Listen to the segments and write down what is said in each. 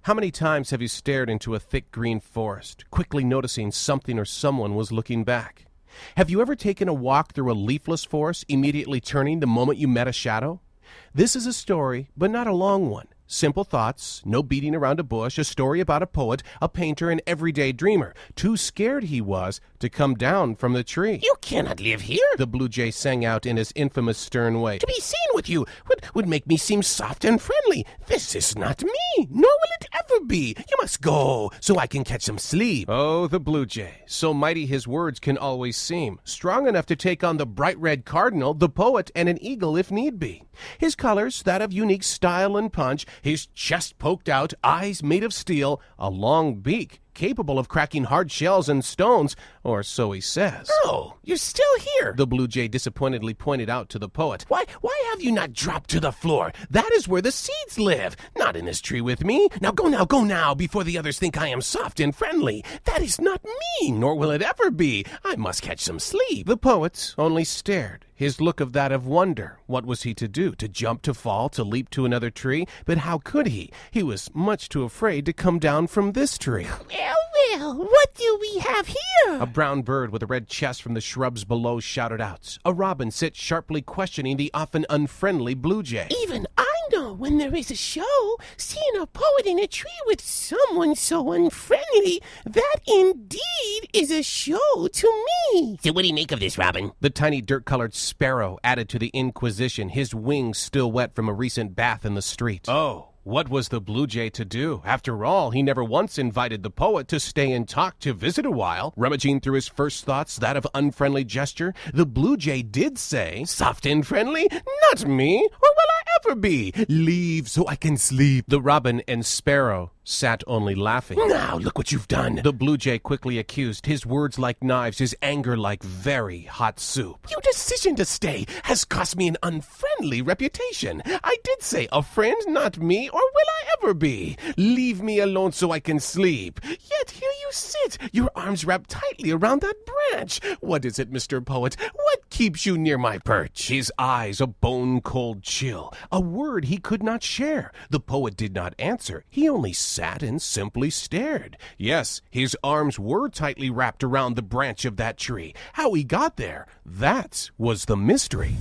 How many times have you stared into a thick green forest, quickly noticing something or someone was looking back? Have you ever taken a walk through a leafless forest, immediately turning the moment you met a shadow? This is a story, but not a long one. Simple thoughts, no beating around a bush, a story about a poet, a painter, an everyday dreamer. Too scared he was to come down from the tree. "You cannot live here," the blue jay sang out in his infamous stern way. "To be seen with you would make me seem soft and friendly. This is not me, nor will it ever be. You must go, so I can catch some sleep." Oh, the blue jay, so mighty his words can always seem, strong enough to take on the bright red cardinal, the poet, and an eagle if need be. His colors, that of unique style and punch, his chest poked out, eyes made of steel, a long beak, capable of cracking hard shells and stones, or so he says. "Oh, you're still here," the blue jay disappointedly pointed out to the poet. Why have you not dropped to the floor? That is where the seeds live, not in this tree with me. Now, go now, before the others think I am soft and friendly. That is not me, nor will it ever be. I must catch some sleep." The poet only stared, his look of that of wonder. What was he to do? To jump, to fall, to leap to another tree? But how could he? He was much too afraid to come down from this tree. Well, what do we have here?" A brown bird with a red chest from the shrubs below shouted out. A robin sits sharply questioning the often unfriendly blue jay. "Even I know when there is a show. Seeing a poet in a tree with someone so unfriendly, that indeed is a show to me." "So what do you make of this, Robin?" The tiny dirt-colored sparrow added to the inquisition, his wings still wet from a recent bath in the street. Oh, what was the blue jay to do? After all, he never once invited the poet to stay and talk, to visit a while. Rummaging through his first thoughts, that of unfriendly gesture, the blue jay did say, "Soft and friendly? Not me, or will I ever be? Leave so I can sleep." The robin and sparrow sat only laughing. "Now look what you've done," the blue jay quickly accused, his words like knives, his anger like very hot soup. "Your decision to stay has cost me an unfriendly reputation. I did say a friend, not me, or will I ever be? Leave me alone so I can sleep. Yet here you sit, your arms wrapped tightly around that branch. What is it, Mr. Poet? What keeps you near my perch?" His eyes a bone-cold chill, a word he could not share. The poet did not answer. He only sat and simply stared. Yes, his arms were tightly wrapped around the branch of that tree. How he got there, that was the mystery.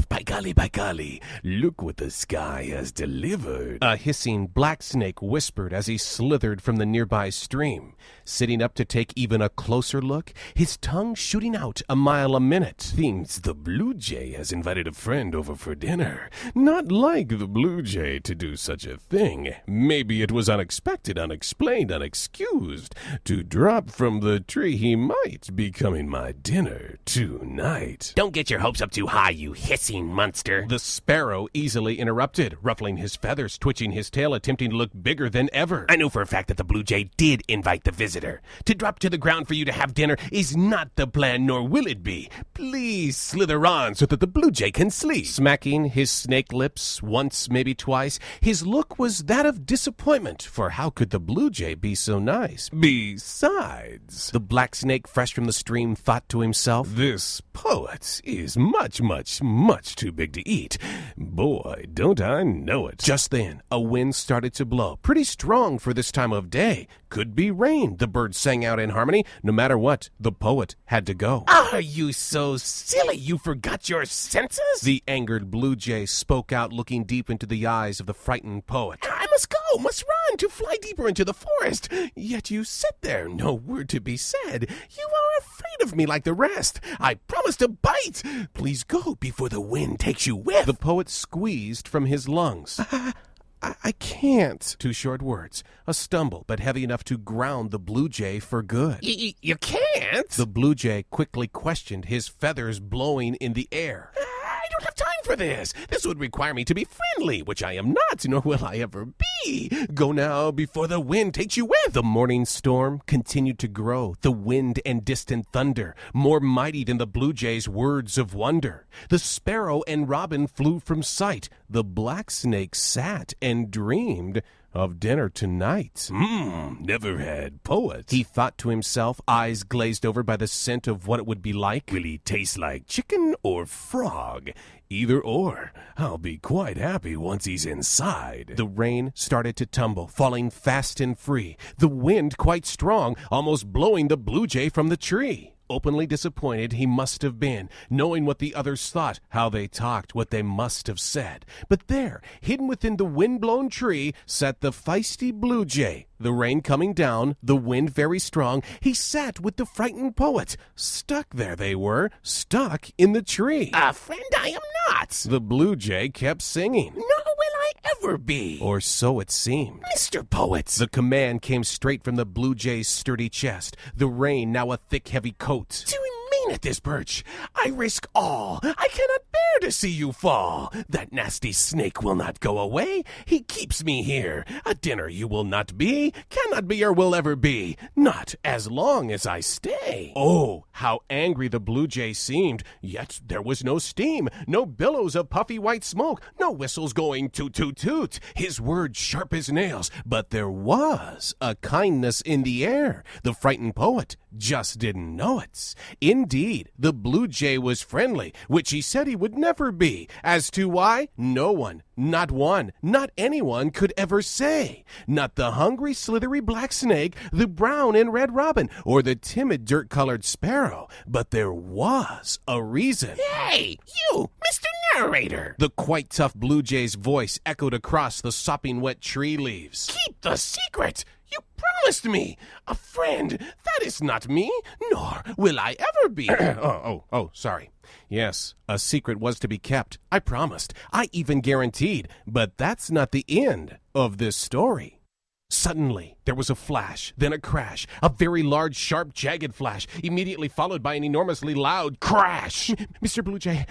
By golly, look what the sky has delivered." A hissing black snake whispered as he slithered from the nearby stream. Sitting up to take even a closer look, his tongue shooting out a mile a minute. "Seems the blue jay has invited a friend over for dinner. Not like the blue jay to do such a thing. Maybe it was unexpected, unexplained, unexcused. To drop from the tree, he might be coming my dinner tonight." "Don't get your hopes up too high, you hissing monster," the sparrow easily interrupted, ruffling his feathers, twitching his tail, attempting to look bigger than ever. "I know for a fact that the blue jay did invite the visitor. To drop to the ground for you to have dinner is not the plan, nor will it be. Please slither on so that the blue jay can sleep." Smacking his snake lips once, maybe twice, his look was that of disappointment, for how could the blue jay be so nice? "Besides," the black snake fresh from the stream thought to himself, "this poet is much too big to eat. Boy, don't I know it." Just then, a wind started to blow, pretty strong for this time of day. Could be rain, the birds sang out in harmony. No matter what, the poet had to go. "Are you so silly you forgot your senses?" the angered blue jay spoke out, looking deep into the eyes of the frightened poet. "I must go, must run, to fly deeper into the forest. Yet you sit there, no word to be said. You are afraid of me like the rest. I promise to bite. Please go before the wind takes you with." The poet squeezed from his lungs. I can't. Two short words, a stumble, but heavy enough to ground the blue jay for good. You can't?" The blue jay quickly questioned, his feathers blowing in the air. "I don't have time for this. This would require me to be friendly, which I am not, nor will I ever be. Go now before the wind takes you with." The morning storm continued to grow, the wind and distant thunder, more mighty than the blue jay's words of wonder. The sparrow and robin flew from sight. The black snake sat and dreamed of dinner tonight. Never had poet, he thought to himself, eyes glazed over by the scent of what it would be like. Will he taste like chicken or frog? Either or. I'll be quite happy once he's inside. The rain started to tumble, falling fast and free. The wind quite strong, almost blowing the blue jay from the tree. Openly disappointed he must have been, knowing what the others thought, how they talked, what they must have said. But there, hidden within the wind-blown tree, sat the feisty blue jay. The rain coming down, the wind very strong, he sat with the frightened poet. Stuck there they were, stuck in the tree. A friend I am not. The blue jay kept singing. Nor will I ever be. Or so it seemed. Mr. Poet. The command came straight from the blue jay's sturdy chest, the rain now a thick, heavy coat. To remain at this perch, I risk all. I cannot bear to see you fall. That nasty snake will not go away. He keeps me here. A dinner you will not be, cannot be or will ever be. Not as long as I stay. Oh, how angry the blue jay seemed. Yet there was no steam, no billows of puffy white smoke, no whistles going toot toot toot. His words sharp as nails, but there was a kindness in the air. The frightened poet just didn't know it. Indeed, the blue jay was friendly, which he said he would never be. As to why, no one, not one, not anyone could ever say. Not the hungry, slithery black snake, the brown and red robin, or the timid, dirt-colored sparrow. But there was a reason. Hey, you, Mr. Narrator! The quite tough blue jay's voice echoed across the sopping wet tree leaves. Keep the secret! You promised me! A friend! That is not me, nor will I ever be. Sorry. Yes, a secret was to be kept. I promised. I even guaranteed. But that's not the end of this story. Suddenly, there was a flash, then a crash, a very large, sharp, jagged flash, immediately followed by an enormously loud crash. Mr. Blue Jay,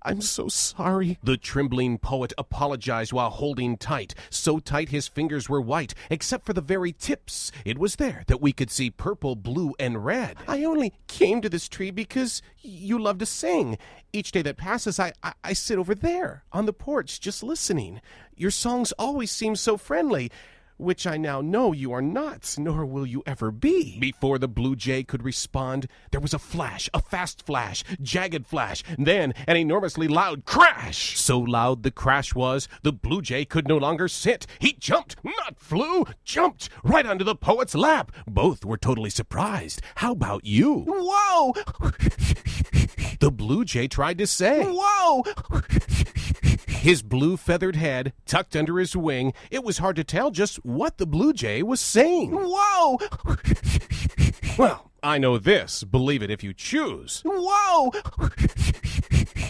I'm so sorry. The trembling poet apologized while holding tight, so tight his fingers were white, except for the very tips. It was there that we could see purple, blue, and red. I only came to this tree because you love to sing. Each day that passes, I sit over there on the porch just listening. Your songs always seem so friendly, which I now know you are not, nor will you ever be. Before the blue jay could respond, there was a flash, a fast flash, jagged flash, then an enormously loud crash. So loud the crash was, the blue jay could no longer sit. He jumped, not flew, jumped right onto the poet's lap. Both were totally surprised. How about you? Whoa! The blue jay tried to say. Whoa! His blue feathered head tucked under his wing, it was hard to tell just what the blue jay was saying. Whoa! Well, I know this, believe it if you choose. Whoa!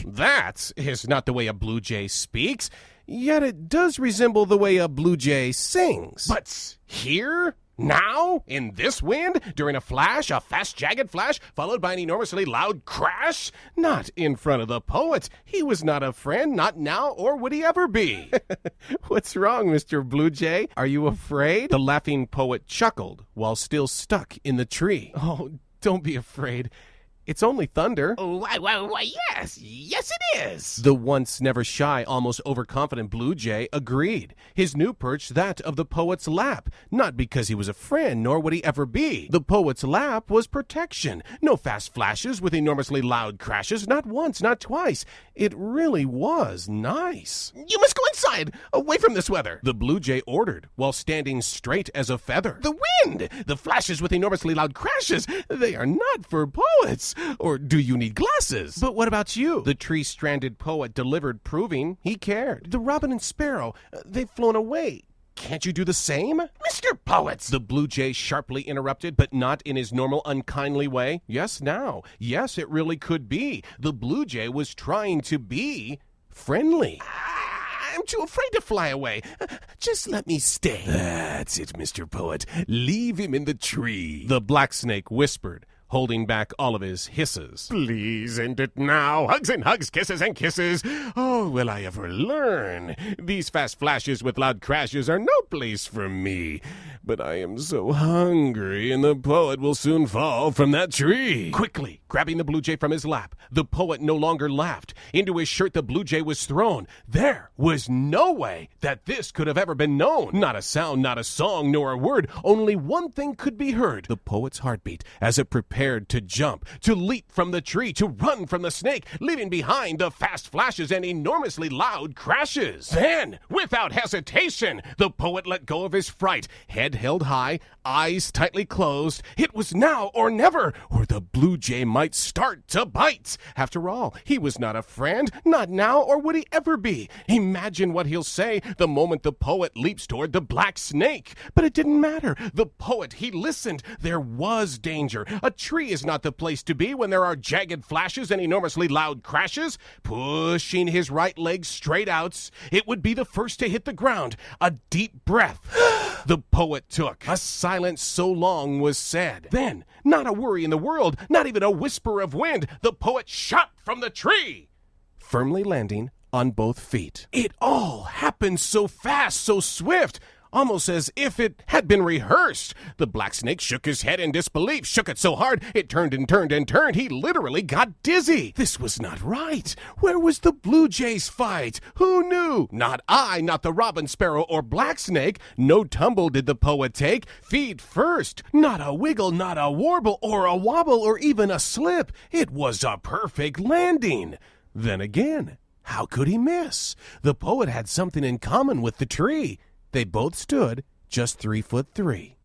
That is not the way a blue jay speaks, yet it does resemble the way a blue jay sings. But here? Now? In this wind? During a flash? A fast, jagged flash? Followed by an enormously loud crash? Not in front of the poet. He was not a friend, not now, or would he ever be? What's wrong, Mr. Blue Jay? Are you afraid? The laughing poet chuckled while still stuck in the tree. Oh, don't be afraid. It's only thunder. Why, yes it is. The once never shy, almost overconfident blue jay agreed. His new perch that of the poet's lap, not because he was a friend, nor would he ever be. The poet's lap was protection. No fast flashes with enormously loud crashes, not once, not twice. It really was nice. You must go inside, away from this weather. The blue jay ordered, while standing straight as a feather. The wind! The flashes with enormously loud crashes, they are not for poets. Or do you need glasses? But what about you? The tree-stranded poet delivered, proving he cared. The robin and sparrow, they've flown away. Can't you do the same? Mr. Poets! The blue jay sharply interrupted, but not in his normal unkindly way. Yes, now. Yes, it really could be. The blue jay was trying to be friendly. I'm too afraid to fly away. Just let me stay. That's it, Mr. Poet. Leave him in the tree. The black snake whispered, holding back all of his hisses. Please end it now. Hugs and hugs, kisses and kisses. Oh, will I ever learn? These fast flashes with loud crashes are no place for me. but I am so hungry, and the poet will soon fall from that tree. Quickly, grabbing the blue jay from his lap, the poet no longer laughed. Into his shirt the blue jay was thrown. There was no way that this could have ever been known. Not a sound, not a song, nor a word. Only one thing could be heard: the poet's heartbeat as it prepared to jump, to leap from the tree, to run from the snake, leaving behind the fast flashes and enormously loud crashes. Then, without hesitation, the poet let go of his fright, head held high, eyes tightly closed. It was now or never, or the blue jay might start to bite. After all, he was not a friend, not now, or would he ever be? Imagine what he'll say the moment the poet leaps toward the black snake. But it didn't matter. The poet, he listened. There was danger. A tree is not the place to be when there are jagged flashes and enormously loud crashes. Pushing his right leg straight out, it would be the first to hit the ground. A deep breath the poet took. A silence so long was said. Then, not a worry in the world, not even a whisper of wind, the poet shot from the tree, firmly landing on both feet. It all happened so fast, so swift, almost as if it had been rehearsed. The black snake shook his head in disbelief, shook it so hard it turned and turned and turned. He literally got dizzy. This was not right. Where was the blue jay's fight? Who knew? Not I, not the robin, sparrow, or black snake. No tumble did the poet take. Feet first. Not a wiggle, not a warble, or a wobble, or even a slip. It was a perfect landing. Then again, how could he miss? The poet had something in common with the tree. They both stood just 3'3".